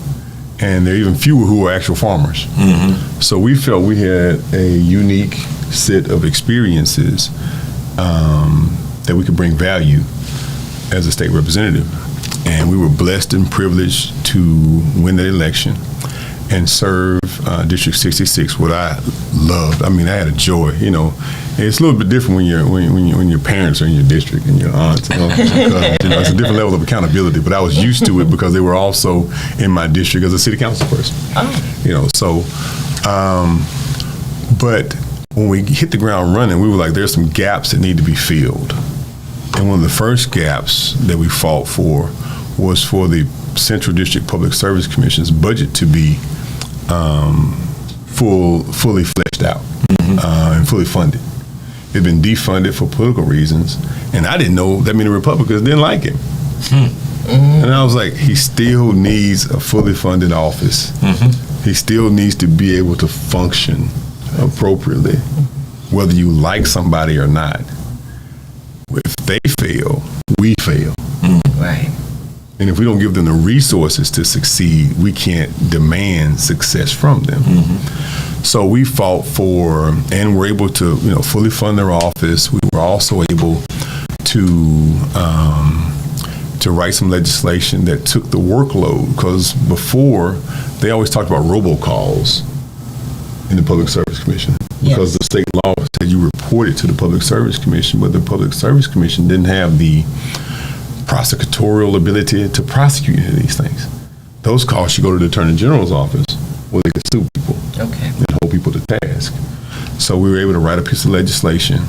and there are even fewer who are actual farmers. Mm-hmm. So we felt we had a unique set of experiences that we could bring value as a state representative. And we were blessed and privileged to win that election and serve District 66, what I loved. I mean, I had a joy. It's a little bit different when your parents are in your district and your aunts. Because, it's a different level of accountability. But I was used to it because they were also in my district as a city council person. But when we hit the ground running, we were like, there's some gaps that need to be filled. And one of the first gaps that we fought for was for the Central District Public Service Commission's budget to be fully fleshed out and fully funded. It had been defunded for political reasons, and I didn't know that many Republicans didn't like him. And I was like, he still needs a fully funded office. He still needs to be able to function appropriately, whether you like somebody or not. If they fail, we fail. Right. And if we don't give them the resources to succeed, we can't demand success from them. So we fought for, and were able to, fully fund their office. We were also able to write some legislation that took the workload, because before they always talked about robocalls in the Public Service Commission, because the state law said you reported to the Public Service Commission, but the Public Service Commission didn't have the prosecutorial ability to prosecute any of these things. Those calls should go to the Attorney General's office where they could sue people and hold people to task. So we were able to write a piece of legislation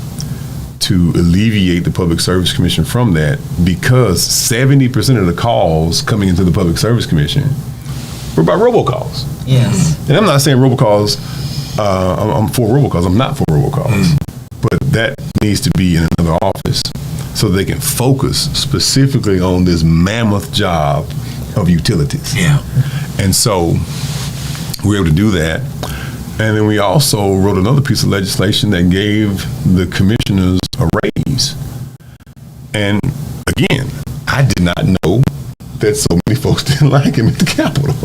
to alleviate the Public Service Commission from that, because 70% of the calls coming into the Public Service Commission were by robocalls. Yes. And I'm not saying robocalls I'm for robocalls. I'm not for robocalls. But that needs to be in another office so they can focus specifically on this mammoth job of utilities. Yeah. And so we were able to do that. And then we also wrote another piece of legislation that gave the commissioners a raise. And again, I did not know that so many folks didn't like him at the Capitol.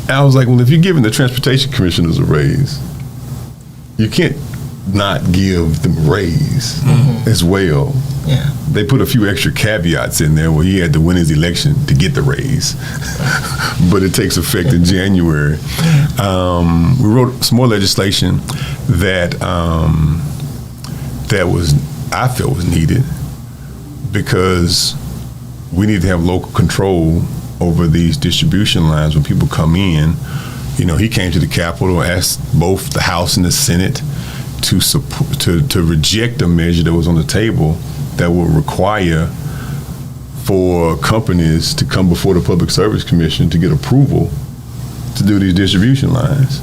And I was like, well, if you're giving the transportation commissioners a raise, you can't not give them a raise as well. Yeah. They put a few extra caveats in there where he had to win his election to get the raise, but it takes effect in January. We wrote some more legislation that I felt was needed because we need to have local control over these distribution lines when people come in. You know, he came to the Capitol, asked both the House and the Senate to reject a measure that was on the table that would require for companies to come before the Public Service Commission to get approval to do these distribution lines.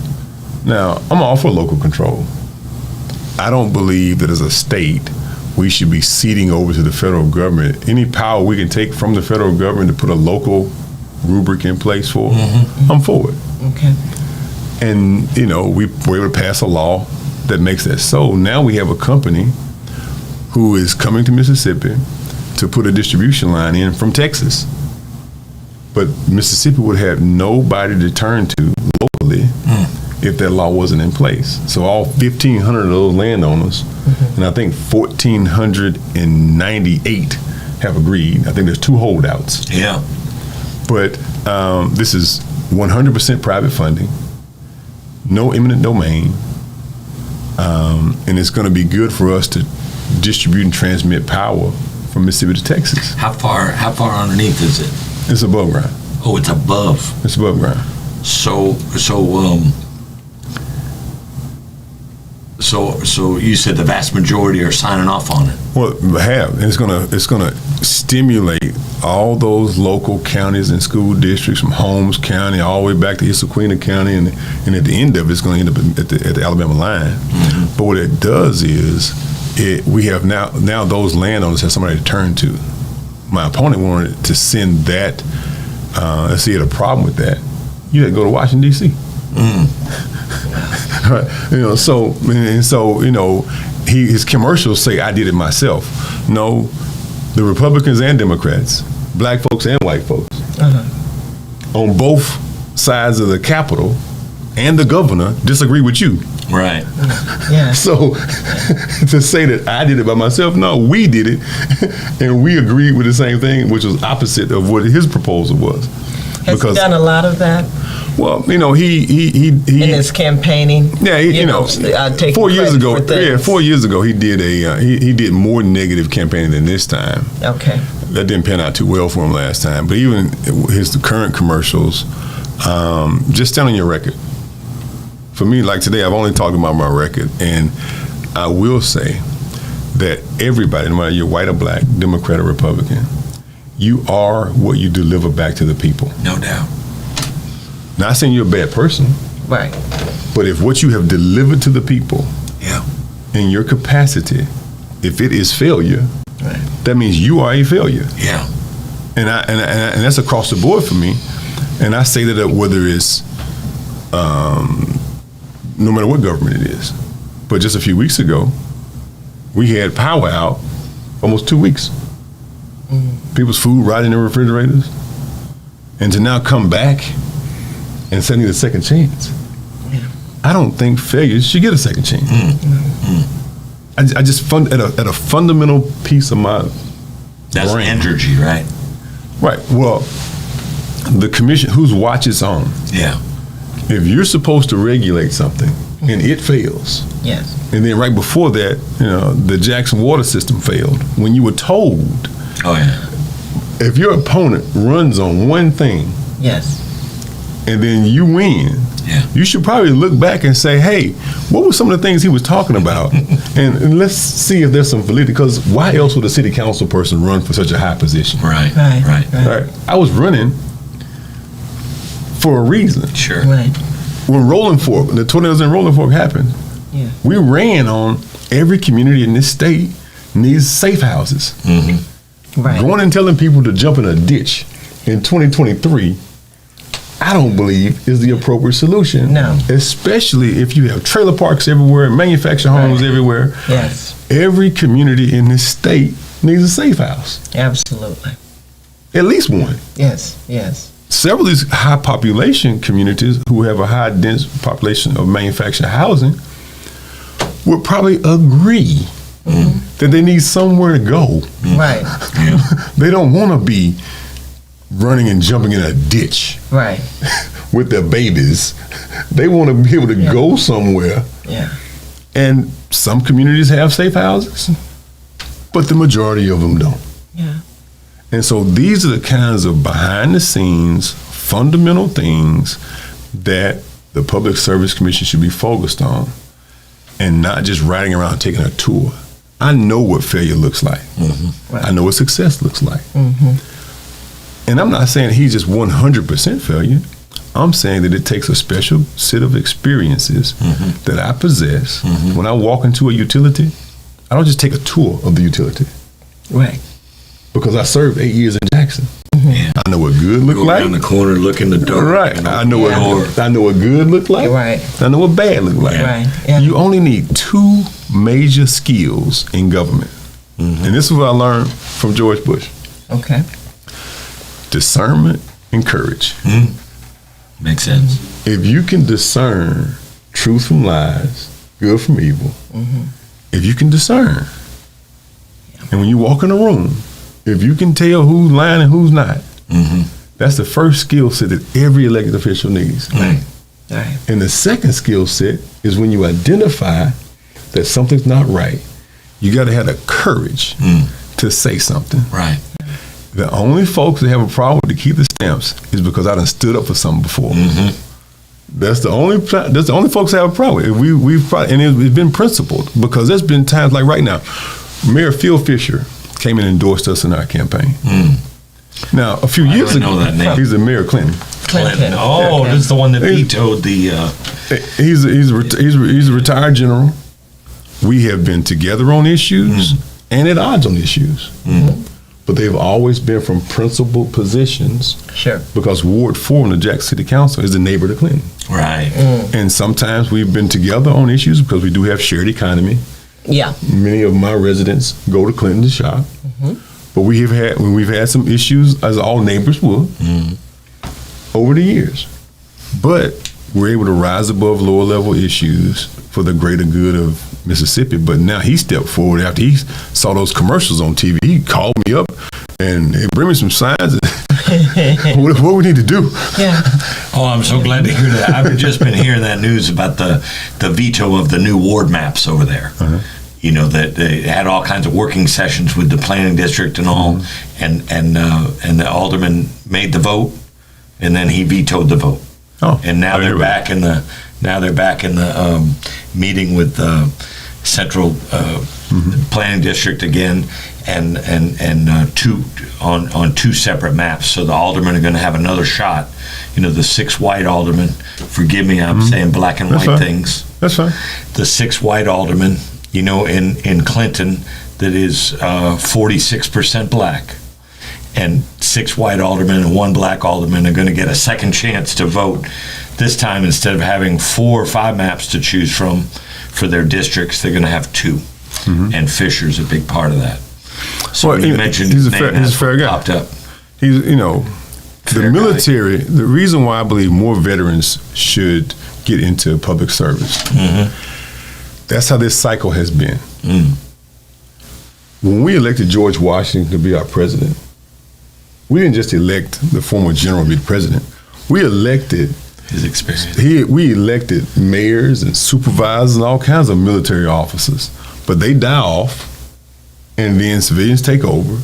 Now, I'm all for local control. I don't believe that as a state we should be ceding over to the federal government any power we can take from the federal government to put a local rubric in place for. I'm for it. Okay. And, you know, we were able to pass a law that makes that so. Now we have a company who is coming to Mississippi to put a distribution line in from Texas. But Mississippi would have nobody to turn to locally if that law wasn't in place. So all 1,500 of those landowners, and I think 1,498 have agreed. I think there's 2 holdouts. Yeah. But this is 100% private funding, no eminent domain, and it's going to be good for us to distribute and transmit power from Mississippi to Texas. How far underneath is it? It's above ground. Oh, it's above. It's above ground. So you said the vast majority are signing off on it. Well, and it's gonna stimulate all those local counties and school districts from Holmes County all the way back to Issaquah County, and at the end of it, it's going to end up at the Alabama line. But what it does is we have now those landowners have somebody to turn to. My opponent wanted to send that. Let's see, he had a problem with that. You had to go to Washington D.C. Right. You know, so you know, his commercials say I did it myself. No, the Republicans and Democrats, black folks and white folks, on both sides of the Capitol and the governor disagree with you. Right. Yeah. So to say that I did it by myself, no, we did it, and we agreed with the same thing, which was opposite of what his proposal was. Has he done a lot of that? Well, you know, he in his campaigning. Yeah, you know 4 years ago. Yeah, 4 years ago, he did he did more negative campaigning than this time. Okay. That didn't pan out too well for him last time. But even his current commercials, just stand on your record. For me, like today, I've only talked about my record, and I will say that everybody, no matter you're white or black, Democrat or Republican, you are what you deliver back to the people. No doubt. Not saying you're a bad person, right? But if what you have delivered to the people, in your capacity, if it is failure, right, that means you are a failure. Yeah. And that's across the board for me. And I say that whether it's no matter what government it is. But just a few weeks ago, we had power out almost 2 weeks. People's food rotting in their refrigerators, and to now come back and sending a second chance. I don't think failures should get a second chance. I just at a fundamental piece of my That's brain. energy, right? Right. Well, the commission, whose watch it's on. Yeah. If you're supposed to regulate something and it fails, yes, and then right before that, you know, the Jackson water system failed. When you were told, if your opponent runs on one thing, yes, and then you win, you should probably look back and say, hey, what were some of the things he was talking about? and let's see if there's some validity, because why else would a city council person run for such a high position? Right. I was running for a reason. Sure. Right. when Rolling Fork, the tornadoes in Rolling Fork happened, we ran on every community in this state needs safe houses. Right. Going and telling people to jump in a ditch in 2023, I don't believe is the appropriate solution. No. Especially if you have trailer parks everywhere, manufactured homes everywhere. Yes. Every community in this state needs a safe house. Absolutely. At least one. Yes. Yes. Several of these high population communities who have a high dense population of manufactured housing would probably agree that they need somewhere to go. Right. They don't want to be running and jumping in a ditch Right. with their babies. They want to be able to go somewhere. Yeah. And some communities have safe houses, but the majority of them don't. Yeah. And so these are the kinds of behind the scenes, fundamental things that the Public Service Commission should be focused on, and not just riding around taking a tour. I know what failure looks like. Right. I know what success looks like. And I'm not saying he's just 100% failure. I'm saying that it takes a special set of experiences that I possess. When I walk into a utility, I don't just take a tour of the utility. Right. Because I served 8 years in Jackson. I know what good look Go like. around the corner, look in the door. Right. I know what good look like. Right. I know what bad look like. Right. Yeah. You only need two major skills in government. And this is what I learned from George Bush. Okay. Discernment and courage. Makes sense. If you can discern truth from lies, good from evil, if you can discern, and when you walk in a room, if you can tell who's lying and who's not, that's the first skill set that every elected official needs. Right. Right. And the second skill set is when you identify that something's not right, you got to have the courage to say something. Right. The only folks that have a problem with to keep the stamps is because I done stood up for something before. That's the only folks that have a problem. And it's been principled, because there's been times like right now, Mayor Phil Fisher came and endorsed us in our campaign. Now, a few years ago, know that name. he's a Mayor Clinton. Clinton. Oh, this is the one that vetoed the. He's a retired general. We have been together on issues and at odds on issues. But they've always been from principled positions. Sure. Because Ward 4 in the Jackson City Council is the neighbor to Clinton. Right. And sometimes we've been together on issues because we do have shared economy. Yeah. Many of my residents go to Clinton to shop. But we've had some issues, as all neighbors would, over the years. But we're able to rise above lower level issues for the greater good of Mississippi. But now he stepped forward after he saw those commercials on TV. He called me up and bring me some signs. What we need to do? Yeah. Oh, I'm so glad to hear that. I've just been hearing that news about the veto of the new ward maps over there. You know, that they had all kinds of working sessions with the planning district and all, and the alderman made the vote, and then he vetoed the vote. Oh, and now they're back in the meeting with the central planning district again, and on two separate maps. So the aldermen are going to have another shot. You know, the 6 white aldermen. Forgive me, I'm saying black and white things. That's fine. The 6 white aldermen. You know, in Clinton, that is 46% black. And 6 white aldermen and 1 black alderman are going to get a second chance to vote. This time, instead of having 4 or 5 maps to choose from for their districts, they're going to have 2. And Fisher's a big part of that. So when you mentioned his name, he's a fair guy. Popped up. He's, you know, the military, the reason why I believe more veterans should get into public service, that's how this cycle has been. When we elected George Washington to be our president, we didn't just elect the former general to be the president. We elected his experience. We elected mayors and supervisors and all kinds of military officers, but they die off, and then civilians take over.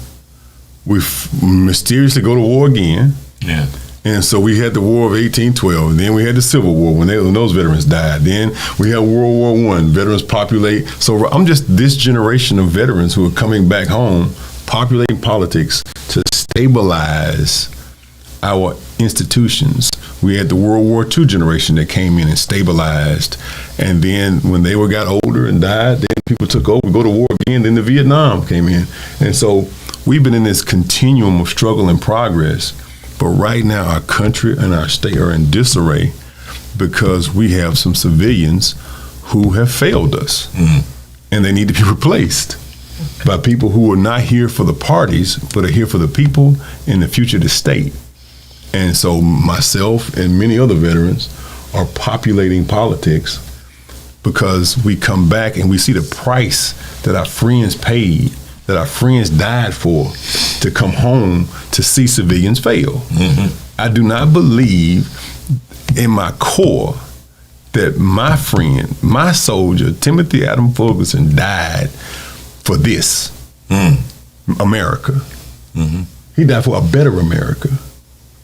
We mysteriously go to war again. Yeah. And so we had the War of 1812, and then we had the Civil War when those veterans died. Then we had World War I, veterans populate. So I'm just this generation of veterans who are coming back home, populating politics to stabilize our institutions, We had the World War II generation that came in and stabilized. And then when they got older and died, then people took over, go to war again, then the Vietnam came in. And so we've been in this continuum of struggle and progress. But right now our country and our state are in disarray because we have some civilians who have failed us. And they need to be replaced by people who are not here for the parties, but are here for the people and the future of the state. And so myself and many other veterans are populating politics because we come back and we see the price that our friends paid, that our friends died for, to come home to see civilians fail. I do not believe in my core that my friend, my soldier, Timothy Adam Ferguson, died for this America. He died for a better America.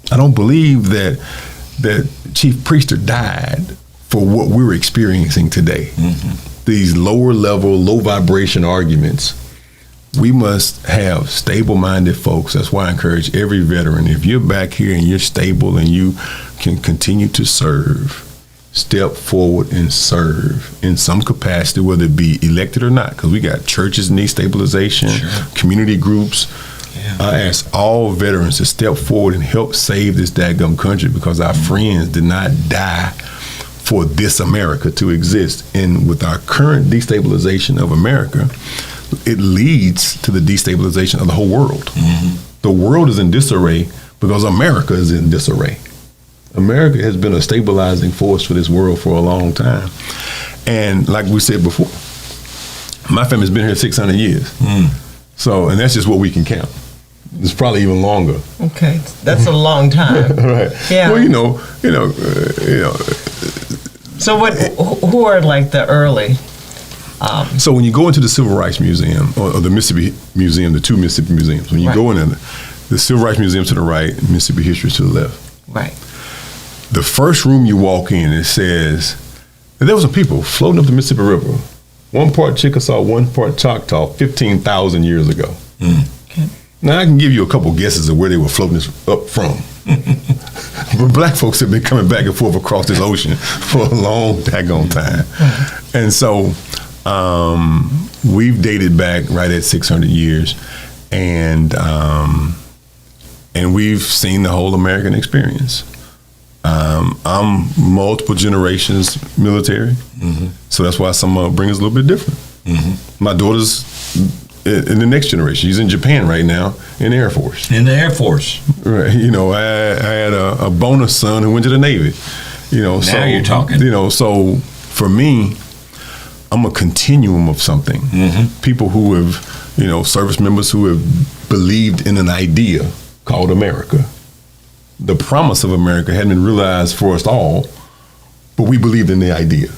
I don't believe that Chief Priester died for what we're experiencing today. These lower level, low vibration arguments. We must have stable-minded folks. That's why I encourage every veteran, if you're back here and you're stable and you can continue to serve, step forward and serve in some capacity, whether it be elected or not, because we got churches need stabilization, community groups. I ask all veterans to step forward and help save this dadgum country because our friends did not die for this America to exist. And with our current destabilization of America, it leads to the destabilization of the whole world. The world is in disarray because America is in disarray. America has been a stabilizing force for this world for a long time. And like we said before, my family's been here 600 years. So, and that's just what we can count. It's probably even longer. Okay, that's a long time. Right. Yeah. Well, you know. So who are like the early? So when you go into the Civil Rights Museum or the Mississippi Museum, the two Mississippi museums, when you go in there, the Civil Rights Museum to the right, Mississippi History to the left. Right. The first room you walk in, it says that there were some people floating up the Mississippi River. One part Chickasaw, one part Choctaw, 15,000 years ago. Okay. Now I can give you a couple guesses of where they were floating up from. But black folks have been coming back and forth across this ocean for a long daggone time. And so we've dated back right at 600 years, and we've seen the whole American experience. I'm multiple generations military, so that's why some upbringing is a little bit different. My daughter's in the next generation. She's in Japan right now in the Air Force. In the Air Force. Right. You know, I had a bonus son who went to the Navy. You know, now you're talking. You know, so for me, I'm a continuum of something. People who have, you know, service members who have believed in an idea called America. The promise of America hadn't been realized for us all, but we believed in the idea.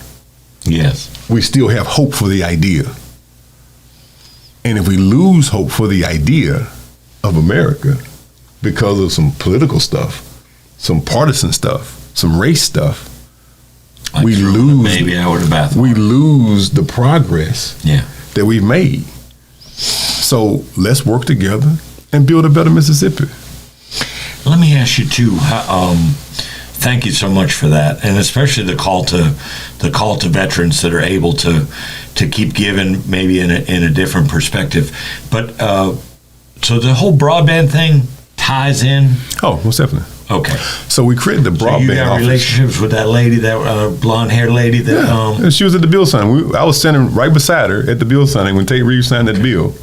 Yes. We still have hope for the idea. And if we lose hope for the idea of America because of some political stuff, some partisan stuff, some race stuff, Like we throwing lose the baby out with the bathwater. we lose the progress that we've made. So let's work together and build a better Mississippi. Let me ask you too. Thank you so much for that, and especially the call to veterans that are able to keep giving, maybe in a different perspective. But so the whole broadband thing ties in. Oh, most definitely. Okay. So we created the broadband. So you got office. relationships with that lady, that blonde-haired lady that. Yeah. She was at the bill signing. I was standing right beside her at the bill signing when Tate Reeves signed that bill.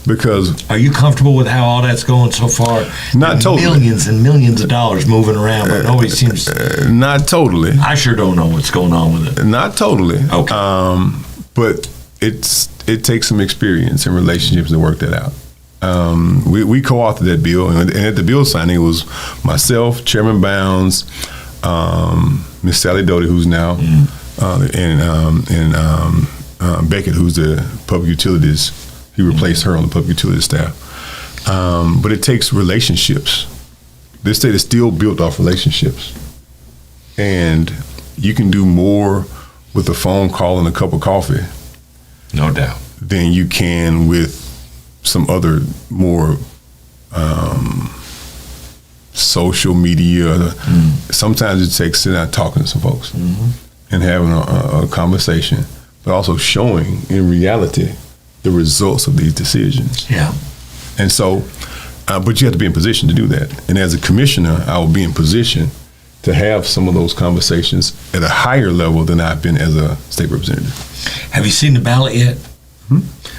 Because are you comfortable with how all that's going so far? Not totally. Millions and millions of dollars moving around, but nobody seems. Not totally. I sure don't know what's going on with it. Not totally. Okay. But it takes some experience and relationships to work that out. We co-authored that bill, and at the bill signing, it was myself, Chairman Bounds, Miss Sally Doty, who's now, and Beckett, who's the public utilities. He replaced her on the public utilities staff. But it takes relationships. This state is still built off relationships. And you can do more with a phone call and a cup of coffee. No doubt. Than you can with some other more social media. Sometimes it takes sitting down talking to some folks and having a conversation, but also showing in reality the results of these decisions. Yeah. And so, but you have to be in position to do that. And as a commissioner, I will be in position to have some of those conversations at a higher level than I've been as a state representative. Have you seen the ballot yet?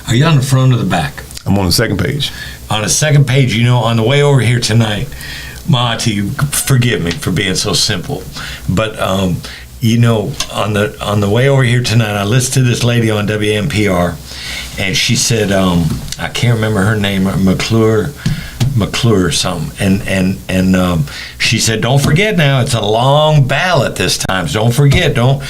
Are you on the front or the back? I'm on the second page. On the second page, you know, on the way over here tonight, Maati, forgive me for being so simple, but you know, on the way over here tonight, I listened to this lady on WNPR, and she said, I can't remember her name, McClure or something, and she said, don't forget now, it's a long ballot this time, so don't forget, don't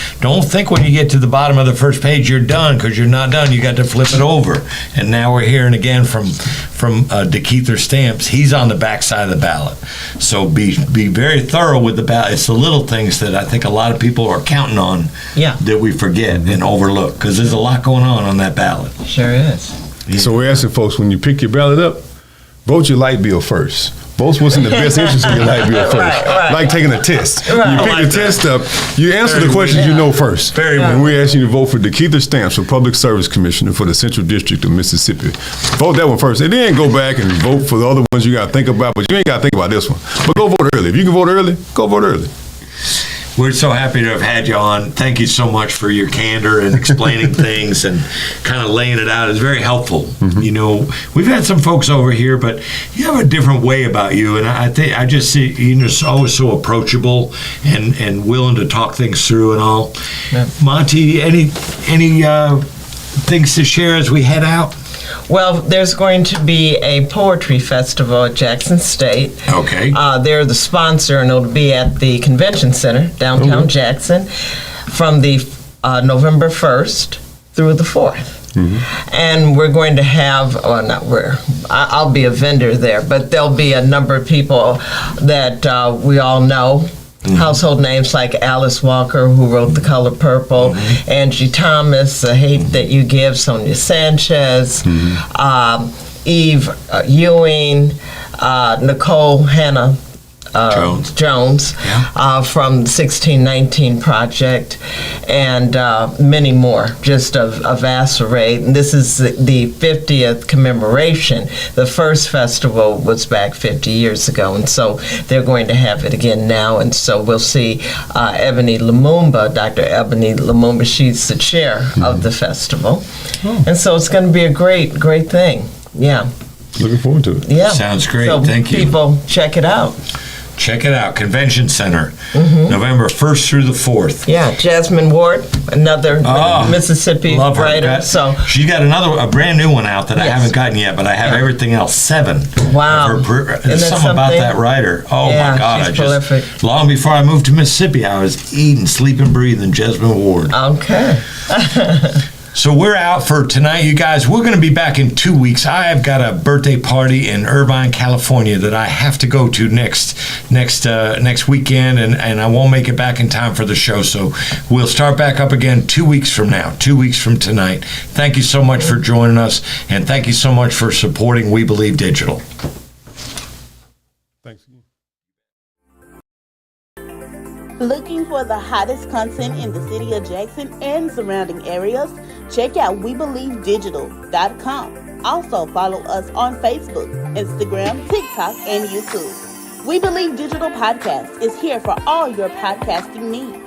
think when you get to the bottom of the first page you're done, because you're not done, you got to flip it over. And now we're hearing again from DeKeither Stamps, he's on the back side of the ballot, so be very thorough with the ballot. It's the little things that I think a lot of people are counting on that we forget and overlook, because there's a lot going on that ballot. Sure is. So we're asking folks, when you pick your ballot up, vote your light bill first. Vote what's in the best interest of your light bill first. Right. Like taking a test. Right. You pick the test up, you answer the questions you know first. And we're asking you to vote for DeKeither Stamps for Public Service Commissioner for the Central District of Mississippi. Vote that one first. And then go back and vote for the other ones you got to think about, but you ain't got to think about this one. But go vote early. If you can vote early, go vote early. We're so happy to have had you on. Thank you so much for your candor and explaining things and kind of laying it out. It's very helpful. You know, we've had some folks over here, but you have a different way about you, and I just see you're just always so approachable and willing to talk things through and all. Yeah. Maati, any things to share as we head out? Well, there's going to be a poetry festival at Jackson State. Okay. They're the sponsor, and it'll be at the Convention Center, downtown Jackson, from the November 1st through the 4th. And we're going to have, I'll be a vendor there, but there'll be a number of people that we all know. Household names like Alice Walker, who wrote The Color Purple, Angie Thomas, The Hate That You Give, Sonia Sanchez, Eve Ewing, Nicole Hannah Jones from the 1619 Project, and many more, just a vast array. And this is the 50th commemoration. The first festival was back 50 years ago, and so they're going to have it again now. And so we'll see Ebony Lumumba, Dr. Ebony Lumumba, she's the chair of the festival. And so it's going to be a great thing. Yeah. Looking forward to it. Yeah. Sounds great. So thank you. People, check it out. Check it out, Convention Center, November 1st through the 4th. Yeah, Jasmine Ward, another Mississippi writer. So she's got a brand new one out that I haven't gotten yet, but I have everything else. 7. Wow. There's something about that writer. Oh my God! She's prolific. Long before I moved to Mississippi, I was eating, sleeping, breathing Jasmine Ward. Okay. So we're out for tonight, you guys. We're going to be back in 2 weeks. I have got a birthday party in Irvine, California that I have to go to next weekend, and I won't make it back in time for the show. So we'll start back up again 2 weeks from now, 2 weeks from tonight. Thank you so much for joining us, and thank you so much for supporting We Believe Digital. Thanks. Looking for the hottest content in the city of Jackson and surrounding areas? Check out WeBelieveDigital.com. Also follow us on Facebook, Instagram, TikTok, and YouTube. We Believe Digital Podcast is here for all your podcasting needs.